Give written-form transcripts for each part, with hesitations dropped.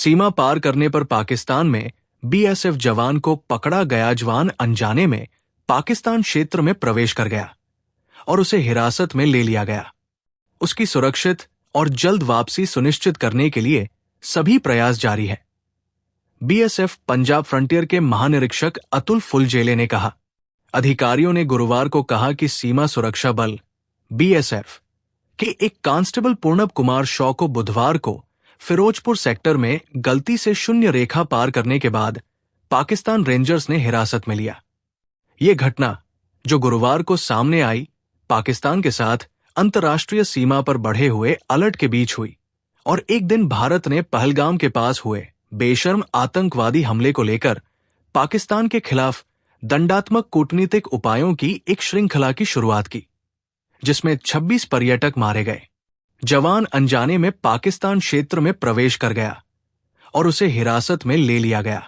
सीमा पार करने पर पाकिस्तान में बीएसएफ जवान को पकड़ा गया जवान अनजाने में पाकिस्तान क्षेत्र में प्रवेश कर गया और उसे हिरासत में ले लिया गया। उसकी सुरक्षित और जल्द वापसी सुनिश्चित करने के लिए सभी प्रयास जारी है। बीएसएफ पंजाब फ्रंटियर के महानिरीक्षक अतुल फुलजेले ने कहा, अधिकारियों ने गुरुवार को कहा कि सीमा सुरक्षा बल बीएसएफ के एक कांस्टेबल पूर्णब कुमार शॉ को बुधवार को फिरोजपुर सेक्टर में गलती से शून्य रेखा पार करने के बाद पाकिस्तान रेंजर्स ने हिरासत में लिया। ये घटना जो गुरुवार को सामने आई, पाकिस्तान के साथ अंतर्राष्ट्रीय सीमा पर बढ़े हुए अलर्ट के बीच हुई और एक दिन भारत ने पहलगाम के पास हुए बेशर्म आतंकवादी हमले को लेकर पाकिस्तान के खिलाफ दंडात्मक कूटनीतिक उपायों की एक श्रृंखला की शुरुआत की, जिसमें 26 पर्यटक मारे गए। जवान अनजाने में पाकिस्तान क्षेत्र में प्रवेश कर गया और उसे हिरासत में ले लिया गया।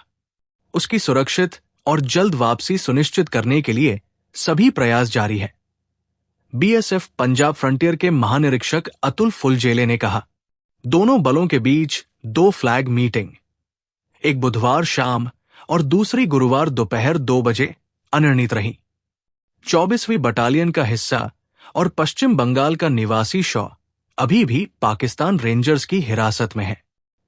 उसकी सुरक्षित और जल्द वापसी सुनिश्चित करने के लिए सभी प्रयास जारी है। बीएसएफ पंजाब फ्रंटियर के महानिरीक्षक अतुल फुलजेले ने कहा, दोनों बलों के बीच 2 फ्लैग मीटिंग, एक बुधवार शाम और दूसरी गुरुवार दोपहर 2 बजे अनिर्णित रही। 24वीं बटालियन का हिस्सा और पश्चिम बंगाल का निवासी शॉ अभी भी पाकिस्तान रेंजर्स की हिरासत में है।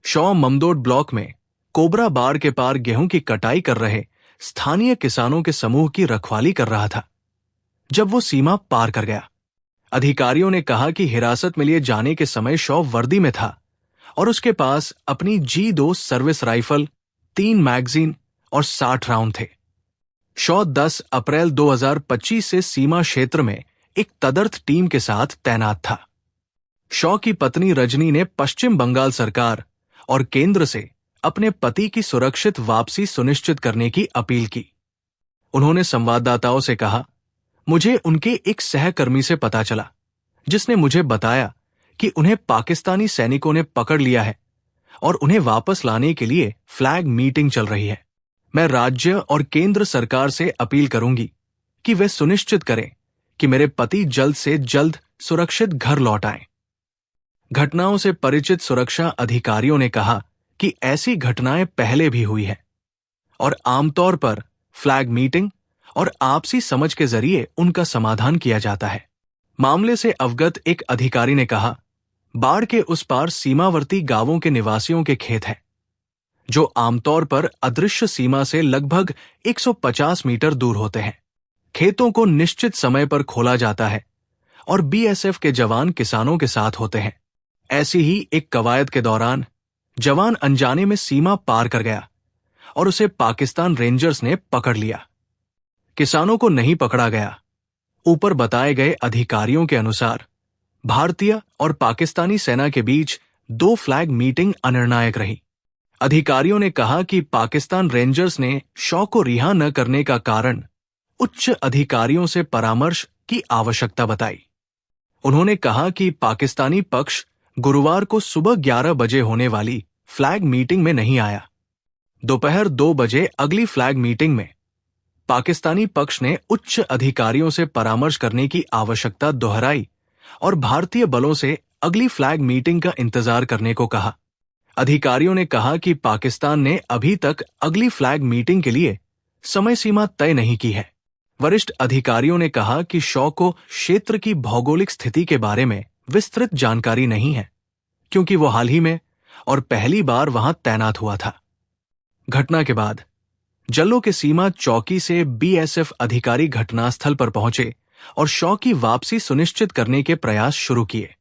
शॉ ममदोड ब्लॉक में कोबरा बाड़ के पार गेहूं की कटाई कर रहे स्थानीय किसानों के समूह की रखवाली कर रहा था जब वो सीमा पार कर गया। अधिकारियों ने कहा कि हिरासत में लिए जाने के समय शॉ वर्दी में था और उसके पास अपनी G2 सर्विस राइफल, 3 मैगजीन और 60 राउंड थे। शॉ 10 अप्रैल 2025 से सीमा क्षेत्र में एक तदर्थ टीम के साथ तैनात था। शॉ की पत्नी रजनी ने पश्चिम बंगाल सरकार और केंद्र से अपने पति की सुरक्षित वापसी सुनिश्चित करने की अपील की। उन्होंने संवाददाताओं से कहा, मुझे उनके एक सहकर्मी से पता चला जिसने मुझे बताया कि उन्हें पाकिस्तानी सैनिकों ने पकड़ लिया है और उन्हें वापस लाने के लिए फ्लैग मीटिंग चल रही है। मैं राज्य और केंद्र सरकार से अपील करूंगी कि वे सुनिश्चित करें कि मेरे पति जल्द से जल्द सुरक्षित घर लौट आएं। घटनाओं से परिचित सुरक्षा अधिकारियों ने कहा कि ऐसी घटनाएं पहले भी हुई है और आमतौर पर फ्लैग मीटिंग और आपसी समझ के जरिए उनका समाधान किया जाता है। मामले से अवगत एक अधिकारी ने कहा, बाढ़ के उस पार सीमावर्ती गांवों के निवासियों के खेत हैं, जो आमतौर पर अदृश्य सीमा से लगभग 150 मीटर दूर होते हैं। खेतों को निश्चित समय पर खोला जाता है और बीएसएफ के जवान किसानों के साथ होते हैं। ऐसी ही एक कवायद के दौरान जवान अनजाने में सीमा पार कर गया और उसे पाकिस्तान रेंजर्स ने पकड़ लिया। किसानों को नहीं पकड़ा गया। ऊपर बताए गए अधिकारियों के अनुसार भारतीय और पाकिस्तानी सेना के बीच 2 फ्लैग मीटिंग अनिर्णायक रही। अधिकारियों ने कहा कि पाकिस्तान रेंजर्स ने शॉ को रिहा न करने का कारण उच्च अधिकारियों से परामर्श की आवश्यकता बताई। उन्होंने कहा कि पाकिस्तानी पक्ष गुरुवार को सुबह 11 बजे होने वाली फ्लैग मीटिंग में नहीं आया। दोपहर 2 बजे अगली फ्लैग मीटिंग में पाकिस्तानी पक्ष ने उच्च अधिकारियों से परामर्श करने की आवश्यकता दोहराई और भारतीय बलों से अगली फ्लैग मीटिंग का इंतजार करने को कहा। अधिकारियों ने कहा कि पाकिस्तान ने अभी तक अगली फ्लैग मीटिंग के लिए समय सीमा तय नहीं की है। वरिष्ठ अधिकारियों ने कहा कि शॉ को क्षेत्र की भौगोलिक स्थिति के बारे में विस्तृत जानकारी नहीं है, क्योंकि वो हाल ही में और पहली बार वहां तैनात हुआ था। घटना के बाद जल्लो के सीमा चौकी से बीएसएफ अधिकारी घटनास्थल पर पहुंचे और शॉ की वापसी सुनिश्चित करने के प्रयास शुरू किए।